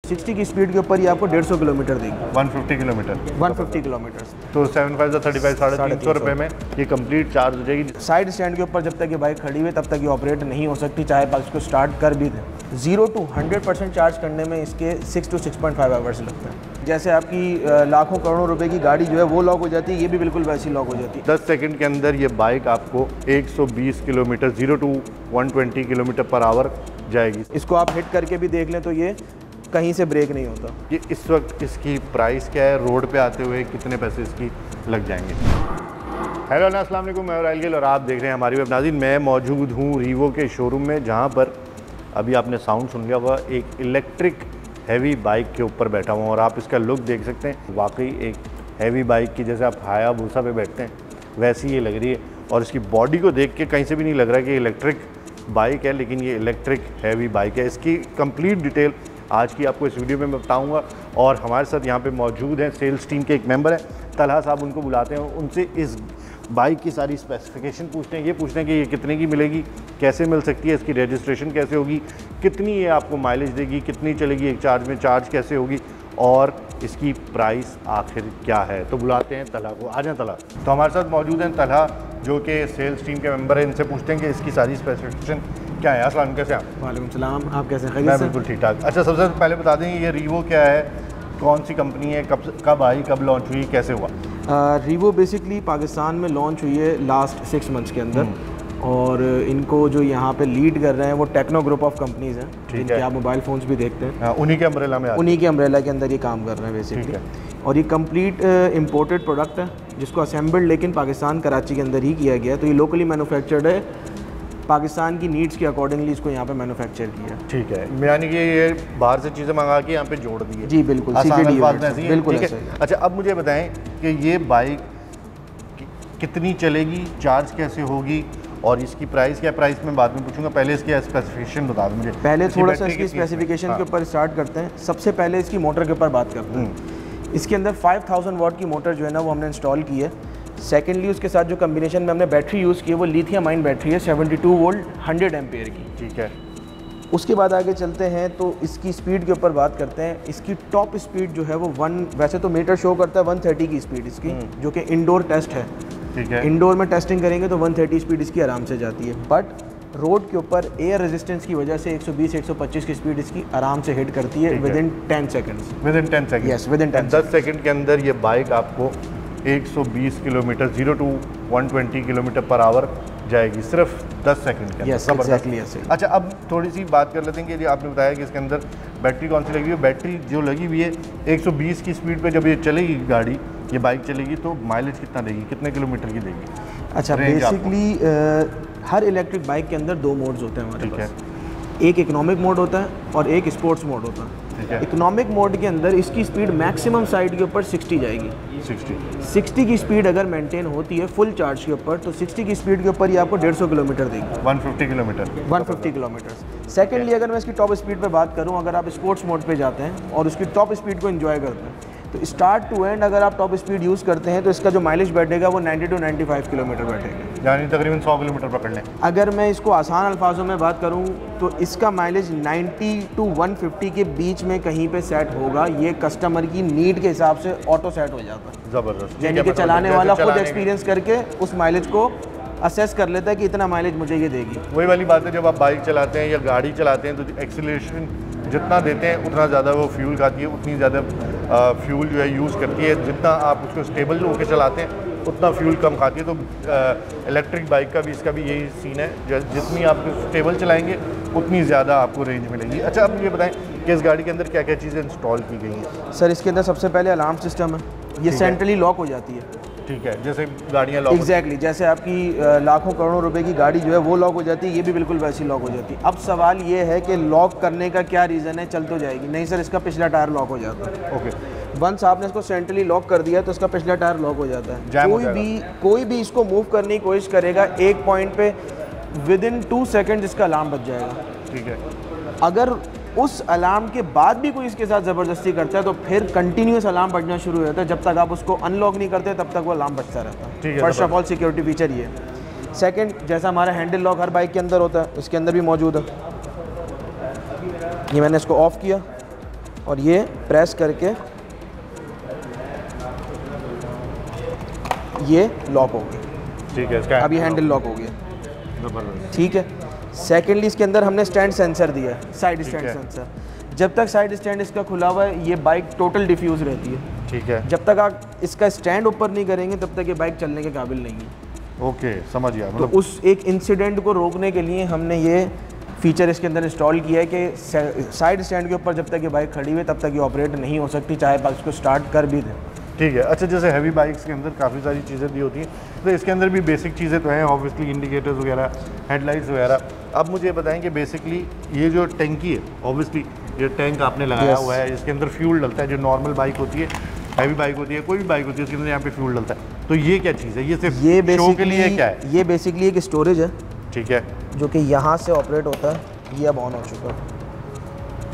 60 की स्पीड के ऊपर ये आपको 150 किलोमीटर देगी। 150 किलोमीटर 150 किलोमीटर तो 75 से 35 350 रुपये में ये कंप्लीट चार्ज हो जाएगी। साइड स्टैंड के ऊपर जब तक ये बाइक खड़ी हुई तब तक ये ऑपरेट नहीं हो सकती, चाहे आप इसको स्टार्ट कर भी दें। 0 to 100% चार्ज करने में इसके 6 to 6.5 आवर्स लगते हैं। जैसे आपकी लाखों करोड़ों रुपए की गाड़ी जो है वो लॉक हो जाती है, ये भी बिल्कुल वैसी लॉक हो जाती है। 10 सेकंड के अंदर ये बाइक आपको 120 kilometre 0 to 120 kilometre per hour जाएगी। इसको आप हिट करके भी देख लें तो ये कहीं से ब्रेक नहीं होता। ये इस वक्त इसकी प्राइस क्या है, रोड पे आते हुए कितने पैसे इसकी लग जाएंगे? हेलो अस्सलाम वालेकुम, मैं राइल गिल और आप देख रहे हैं हमारी वेब। नाज़रीन, मैं मौजूद हूँ रीवो के शोरूम में, जहाँ पर अभी आपने साउंड सुन लिया होगा, एक इलेक्ट्रिक हैवी बाइक के ऊपर बैठा हुआ हूँ और आप इसका लुक देख सकते हैं। वाकई एक हैवी बाइक की, जैसे आप हायाबुसा पे बैठते हैं वैसी ये लग रही है। और इसकी बॉडी को देख के कहीं से भी नहीं लग रहा कि इलेक्ट्रिक बाइक है, लेकिन ये इलेक्ट्रिक हैवी बाइक है। इसकी कंप्लीट डिटेल आज की आपको इस वीडियो में मैं बताऊँगा। और हमारे साथ यहाँ पर मौजूद हैं सेल्स टीम के एक मेम्बर हैं, तलहा साहब, उनको बुलाते हैं, उनसे इस बाइक की सारी स्पेसिफिकेशन पूछते हैं। ये पूछते हैं कि ये कितने की मिलेगी, कैसे मिल सकती है, इसकी रजिस्ट्रेशन कैसे होगी, कितनी ये आपको माइलेज देगी, कितनी चलेगी एक चार्ज में, चार्ज कैसे होगी और इसकी प्राइस आखिर क्या है। तो बुलाते हैं तलहा को। आ जाएं तलहा। तो हमारे साथ मौजूद हैं तलहा, जो कि सेल्स टीम के मेंबर हैं। इनसे पूछते हैं कि इसकी सारी स्पेसिफिकेशन क्या है। अस्सलाम, कैसे आप? वालेकुम सलाम, आप कैसे? मैं बिल्कुल ठीक ठाक। अच्छा, सबसे पहले बता दें ये रीवो क्या है, कौन सी कंपनी है, कब आई, कब लॉन्च हुई, कैसे हुआ? रीवो बेसिकली पाकिस्तान में लॉन्च हुई है लास्ट 6 मंथ्स के अंदर। और इनको जो यहाँ पे लीड कर रहे हैं वो टेक्नो ग्रुप ऑफ कंपनीज़ हैं, जिनके आप मोबाइल फ़ोन्स भी देखते हैं। उन्हीं के अम्ब्रेला में, उन्हीं के अम्ब्रेला के अंदर ये काम कर रहे हैं बेसिकली। और ये कंप्लीट इंपोर्टेड प्रोडक्ट है, जिसको असेंबल्ड लेकिन पाकिस्तान कराची के अंदर ही किया गया है। तो ये लोकली मैन्युफैक्चर्ड है, पाकिस्तान की नीड्स के अकॉर्डिंगली इसको यहाँ पे मैन्युफैक्चर किया है। ठीक है, यानी कि ये बाहर से चीज़ें मंगा के यहाँ पे जोड़ दी है। जी बिल्कुल, बिल्कुल ऐसे ही। अच्छा, अब मुझे बताएं कि ये बाइक कितनी चलेगी, चार्ज कैसे होगी और इसकी प्राइस क्या? प्राइस में बाद में पूछूंगा, पहले इसकी स्पेसिफिकेशन बता दो मुझे। पहले थोड़ा सा इसकी स्पेसिफिकेशन के ऊपर स्टार्ट करते हैं। सबसे पहले इसकी मोटर के ऊपर बात करते हैं। इसके अंदर 5000 वाट की मोटर जो है ना वो हमने इंस्टॉल की है। सेकेंडली उसके साथ जो कम्बिनेशन में हमने बैटरी यूज़ की है वो लिथियम आयन बैटरी है, 72 वोल्ट 100 एम्पेयर की। ठीक है। उसके बाद आगे चलते हैं तो इसकी स्पीड के ऊपर बात करते हैं। इसकी टॉप स्पीड जो है वो वैसे तो मीटर शो करता है 130 की स्पीड इसकी, जो कि इंडोर टेस्ट है। ठीक है। इंडोर में टेस्टिंग करेंगे तो 130 स्पीड इसकी आराम से जाती है, बट रोड के ऊपर एयर रेजिस्टेंस की वजह से 120-125 की स्पीड इसकी आराम से हिट करती है with in 10 seconds. With in 10 second? Yes, with in 10 second के अंदर ये बाइक आपको 120 kilometre 0 to 120 kilometre per hour जाएगी, सिर्फ 10 सेकंड के अंदर। yes, exactly, yes. अच्छा, अब थोड़ी सी बात कर लेते हैं कि आपने बताया कि इसके अंदर बैटरी कौन सी लगी हुई है। बैटरी जो लगी हुई है 120 की स्पीड पे जब ये चलेगी गाड़ी, ये बाइक चलेगी तो माइलेज कितना देगी, कितने किलोमीटर की देगी? अच्छा, बेसिकली हर इलेक्ट्रिक बाइक के अंदर 2 मोड्स होते हैं हमारे पास। एक इकोनॉमिक मोड होता है और एक स्पोर्ट्स मोड होता है। इकोनॉमिक मोड के अंदर इसकी स्पीड मैक्सिमम साइड के ऊपर 60 जाएगी। 60 की स्पीड अगर मेंटेन होती है फुल चार्ज के ऊपर तो 60 की स्पीड के ऊपर ये आपको 150 किलोमीटर देगी। 150 किलोमीटर। सेकेंडली अगर मैं इसकी टॉप स्पीड पे बात करूं, अगर आप स्पोर्ट्स मोड पे जाते हैं और उसकी टॉप स्पीड को एंजॉय करते हैं तो स्टार्ट टू एंड अगर आप टॉप स्पीड यूज़ करते हैं तो इसका जो माइलेज बैठेगा वो 90 to 95 किलोमीटर बैठेगा, यानी तकरीबन 100 किलोमीटर पकड़ लें। अगर मैं इसको आसान अल्फाजों में बात करूं तो इसका माइलेज 90 to 150 के बीच में कहीं पे सेट होगा। ये कस्टमर की नीड के हिसाब से ऑटो सेट हो जाता है। ज़बरदस्त। यानी कि चलाने वाला खुद एक्सपीरियंस करके उस माइलेज को असेस कर लेता है कि इतना माइलेज मुझे ये देगी। वही वाली बात है, जब आप बाइक चलाते हैं या गाड़ी चलाते हैं तो एक्सीलरेशन जितना देते हैं उतना ज़्यादा वो फ्यूल खाती है, उतनी ज़्यादा फ्यूल जो है यूज़ करती है। जितना आप उसको स्टेबल होकर चलाते हैं उतना फ्यूल कम खाती है। तो इलेक्ट्रिक बाइक का भी, इसका भी यही सीन है, जितनी आप स्टेबल चलाएंगे उतनी ज़्यादा आपको रेंज मिलेगी। अच्छा, अब मुझे बताएं कि इस गाड़ी के अंदर क्या क्या चीज़ें इंस्टॉल की गई हैं? सर, इसके अंदर सबसे पहले अलार्म सिस्टम है, ये सेंट्रली लॉक हो जाती है। ठीक है, जैसे गाड़ियाँ लॉक एग्जैक्टली जैसे आपकी लाखों करोड़ों रुपए की गाड़ी जो है वो लॉक हो जाती है, ये भी बिल्कुल वैसी लॉक हो जाती है। अब सवाल ये है कि लॉक करने का क्या रीज़न है, चल तो जाएगी? नहीं सर, इसका पिछला टायर लॉक हो जाता है। ओके, वंस आपने इसको सेंट्रली लॉक कर दिया तो इसका पिछला टायर लॉक हो जाता है। कोई भी इसको मूव करने की कोशिश करेगा एक पॉइंट पे विद इन 2 सेकेंड इसका अलार्म बज जाएगा। ठीक है। अगर उस अलार्म के बाद भी कोई इसके साथ ज़बरदस्ती करता है तो फिर कंटिन्यूस अलार्म बजना शुरू हो जाता है। जब तक आप उसको अनलॉक नहीं करते तब तक वो अलार्म बजता रहता है। First of all security feature ये। सेकंड, जैसा हमारा हैंडल लॉक हर बाइक के अंदर होता है, इसके अंदर भी मौजूद है। ये मैंने इसको ऑफ़ किया और ये प्रेस करके ये लॉक हो गई। ठीक है, इसका अभी हैंडल लॉक हो गया। ज़बरदस्त। ठीक है। सेकेंडली इसके अंदर हमने स्टैंड सेंसर दिया है, साइड स्टैंड है। सेंसर। जब तक साइड स्टैंड इसका खुला हुआ है ये बाइक टोटल डिफ्यूज़ रहती है। ठीक है, जब तक आप इसका स्टैंड ऊपर नहीं करेंगे तब तक ये बाइक चलने के काबिल नहीं है। ओके, समझ गया। तो मतलब उस एक इंसिडेंट को रोकने के लिए हमने ये फीचर इसके अंदर इंस्टॉल किया है कि साइड स्टैंड के ऊपर जब तक ये बाइक खड़ी हुई तब तक ये ऑपरेट नहीं हो सकती, चाहे आप इसको स्टार्ट कर भी दें। ठीक है। अच्छा, जैसे हैवी बाइक्स के अंदर काफ़ी सारी चीज़ें दी होती हैं, तो इसके अंदर भी बेसिक चीज़ें तो हैं ऑब्वियसली, इंडिकेटर्स वगैरह, हेडलाइट्स वगैरह। अब मुझे बताएं कि बेसिकली ये जो टैंकी है, ऑब्वियसली ये टैंक आपने लगाया हुआ है, इसके अंदर फ्यूल डलता है। जो नॉर्मल बाइक होती है, हैवी बाइक होती है, कोई भी बाइक होती है, उसके अंदर यहाँ पे फ्यूल डलता है। तो ये क्या चीज़ है? ये सिर्फ शो के लिए क्या है? ये बेसिकली एक स्टोरेज है। ठीक है, जो कि यहाँ से ऑपरेट होता है। ये अब ऑन हो चुका है।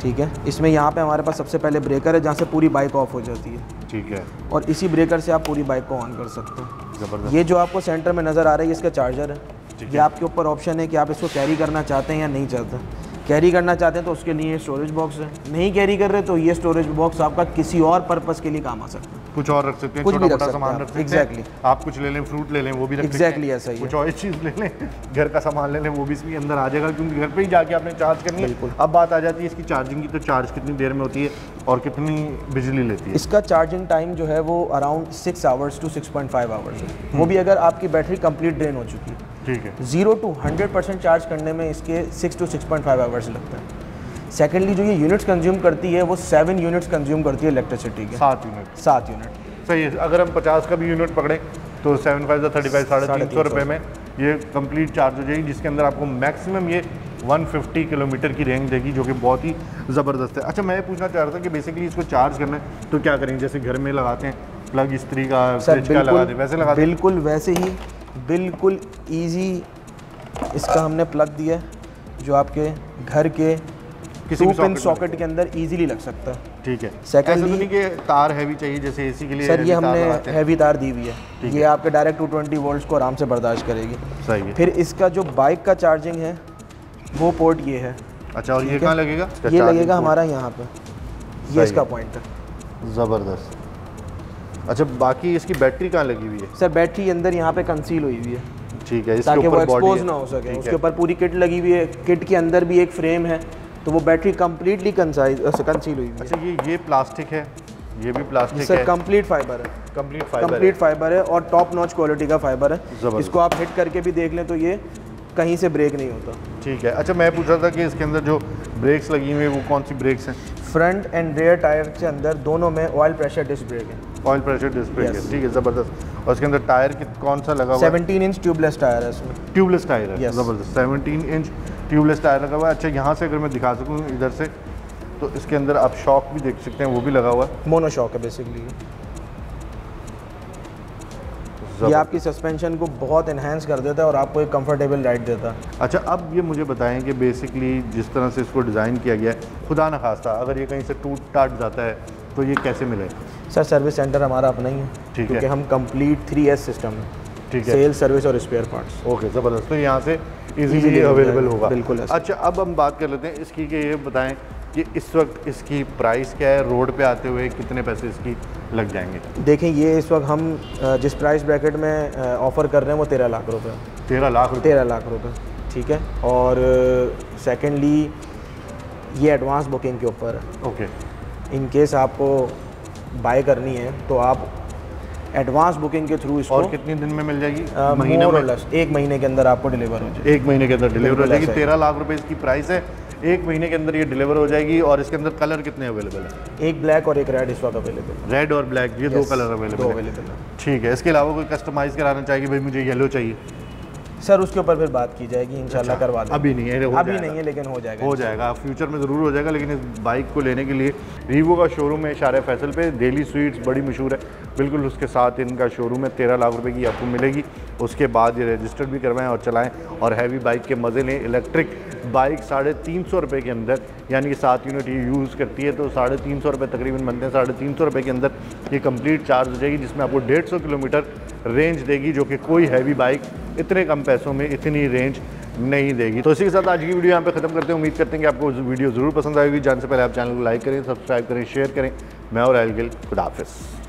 ठीक है। इसमें यहाँ पे हमारे पास सबसे पहले ब्रेकर है जहाँ से पूरी बाइक ऑफ हो जाती है। ठीक है, और इसी ब्रेकर से आप पूरी बाइक को ऑन कर सकते हैं। ज़बरदस्त। ये जो आपको सेंटर में नज़र आ रहा है ये इसका चार्जर है। ठीक ये है। आपके ऊपर ऑप्शन है कि आप इसको कैरी करना चाहते हैं या नहीं चाहते। कैरी करना चाहते हैं तो उसके लिए स्टोरेज बॉक्स है, नहीं कैरी कर रहे तो ये स्टोरेज बॉक्स आपका किसी और पर्पस के लिए काम आ सकता है। कुछ और रख सकते हैं, कुछ भी छोटा रख मोटा सकते सामान हैं रख आप। सकते हैं। Exactly। आप कुछ ले लें, फ्रूट ले लें, वो भी रख सकते हैं। Exactly ऐसा ही है। कुछ और चीज़ ले लें, घर का सामान ले लें, वो भी इसमें अंदर आ जाएगा, क्योंकि घर पे ही जाके आपने चार्ज करनी है। बिल्कुल। अब बात आ जाती है इसकी चार्जिंग की, तो चार्ज कितनी देर में होती है और कितनी बिजली लेती है? इसका चार्जिंग टाइम जो है वो अराउंड 6 आवर्स टू 6.5 आवर्स है। वो भी अगर आपकी बैटरी कंप्लीट ड्रेन हो चुकी है। ठीक है, 0 to 100% चार्ज करने में इसके 6 to 6.5 आवर्स लगता है। सेकेंडली जो ये यूनिट्स कंज्यूम करती है वो 7 यूनिट्स कंज्यूम करती है इलेक्ट्रिसिटी के। 7 यूनिट। 7 यूनिट। सही है। अगर हम 50 का भी यूनिट पकड़ें तो 7 5 35 350 रुपये में ये कंप्लीट चार्ज हो जाएगी, जिसके अंदर आपको मैक्सिमम ये 150 किलोमीटर की रेंज देगी, जो कि बहुत ही ज़बरदस्त है। अच्छा, मैं ये पूछना चाह रहा था कि बेसिकली इसको चार्ज करना है तो क्या करेंगे? जैसे घर में लगाते हैं प्लग, इस्त्री का, फ्रिज का लगाते हैं, वैसे लगाते हैं? बिल्कुल वैसे ही, बिल्कुल ईजी इसका हमने प्लग दिया है जो आपके घर के किसी 2 भी पिन सॉकेट के अंदर इजीली लग सकता है। ठीक है। Secondly- ऐसा तो नहीं कि तार हैवी चाहिए जैसे एसी के लिए? सर ये heavy तार हमने लगाते हैं? हैवी तार दी हुई है, ये आपके डायरेक्ट 220 वोल्ट्स को आराम से बर्दाश्त करेगी। सही है। फिर इसका जो बाइक का चार्जिंग है वो पोर्ट ये है। अच्छा, और ये ठीक कहाँ है? लगेगा? ये लगेगा हमारा यहाँ पे, सही ये इसका है। पॉइंट है। ज़बरदस्त। अच्छा, बाकी इसकी बैटरी कहाँ लगी हुई है? सर बैटरी अंदर यहाँ पे कंसील हुई हुई है ठीक है, इसके ताकि वो ऊपर बॉडी एक्सपोज है। ना हो सके। ठीक उसके है। ऊपर पूरी किट लगी हुई है, किट के अंदर भी एक फ्रेम है, तो वो बैटरी कंप्लीटली कंसील हुई हुई है। अच्छा, ये प्लास्टिक है, ये भी प्लास्टिक सर है? कंप्लीट फाइबर है। कंप्लीट फाइबर है। कंप्लीट फाइबर है और टॉप नॉच क्वालिटी का फाइबर है। ज़बरदस्त। इसको आप हिट करके भी देख लें तो ये कहीं से ब्रेक नहीं होता। ठीक है। अच्छा, मैं पूछ रहा था कि इसके अंदर जो ब्रेक्स लगी हुई है वो कौन सी ब्रेक्स हैं? फ्रंट एंड रेयर टायर के अंदर दोनों में ऑयल प्रेशर डिस्क ब्रेक है। ऑयल प्रेशर डिस्क ब्रेक है। Yes। ठीक है, ज़बरदस्त। और इसके अंदर टायर कौन सा लगा हुआ है? 17 इंच ट्यूबलेस टायर है इसमें। ट्यूबलेस टायर है। Yes। ज़बरदस्त। 17 इंच ट्यूबलेस टायर लगा हुआ है। अच्छा, यहाँ से अगर मैं दिखा सकूँ इधर से, तो इसके अंदर आप शॉक भी देख सकते हैं, वो भी लगा हुआ है। मोनो शॉक है बेसिकली। ये आपकी सस्पेंशन को बहुत इन्हेंस कर देता है और आपको एक कंफर्टेबल राइड देता है। अच्छा, अब ये मुझे बताएं कि बेसिकली जिस तरह से इसको डिज़ाइन किया गया है, खुदा न खास्ता अगर ये कहीं से टूट टाट जाता है तो ये कैसे मिलेगा? सर सर्विस सेंटर हमारा अपना ही है, ठीक है। क्योंकि हम कंप्लीट 3S सिस्टम है। ठीक है। सेल्स, सर्विस और स्पेयर पार्ट्स। ओके, ज़बरदस्त। तो यहाँ से इजीली Easily अवेलेबल होगा। बिल्कुल ऐसा। अच्छा, अब हम बात कर लेते हैं इसकी कि ये बताएं कि इस वक्त इसकी प्राइस क्या है, रोड पे आते हुए कितने पैसे इसकी लग जाएंगे? देखें ये इस वक्त हम जिस प्राइस ब्रैकेट में ऑफ़र कर रहे हैं वो 13 लाख रुपए। 13 लाख रुपये? 13 लाख रुपए, ठीक है। और सेकेंडली ये एडवांस बुकिंग के ऊपर है। ओके। इन केस आपको बाय करनी है तो आप एडवांस बुकिंग के थ्रू इसको और कितने दिन में मिल जाएगी? महीने मोर में? और लेस 1 महीने के अंदर आपको डिलीवर हो जाएगी। 1 महीने के अंदर डिलीवर हो बिल्कुल जाएगी। ऐसा ही। 13 लाख रुपए इसकी प्राइस है, 1 महीने के अंदर ये डिलीवर हो जाएगी। और इसके अंदर कलर कितने अवेलेबल है? एक ब्लैक और एक रेड इस वक्त अवेलेबल। रेड और ब्लैक, ये 2 कलर अवेलेबल है। है। ठीक है। इसके अलावा कोई कस्टमाइज़ कराना चाहिए, भाई मुझे येलो चाहिए? सर उसके ऊपर फिर बात की जाएगी, इंशाल्लाह करवा देंगे। अभी नहीं है, हो अभी जाएगा। नहीं है लेकिन हो जाएगा। हो जाएगा, फ्यूचर में ज़रूर हो जाएगा। लेकिन इस बाइक को लेने के लिए रीवो का शोरूम है इशारा फैसल पे, दिल्ली स्वीट्स बड़ी मशहूर है, बिल्कुल उसके साथ इनका शोरूम है। 13 लाख रुपए की आपको मिलेगी। उसके बाद ये रजिस्टर्ड भी करवाएं और चलाएं और हैवी बाइक के मज़े लें। इलेक्ट्रिक बाइक 350 रुपये के अंदर, यानी कि 7 यूनिट ये यूज़ करती है, तो 350 रुपये तकरीबन बनते हैं। 350 रुपये के अंदर ये कंप्लीट चार्ज हो जाएगी, जिसमें आपको 150 किलोमीटर रेंज देगी, जो कि कोई हैवी बाइक इतने कम पैसों में इतनी रेंज नहीं देगी। तो इसी के साथ आज की वीडियो यहाँ पे खत्म करते हैं। उम्मीद करते हैं कि आपको वीडियो ज़रूर पसंद आएगी। जाने से पहले आप चैनल को लाइक करें, सब्सक्राइब करें, शेयर करें। मैं और राइल गिल, खुदा हाफिज़।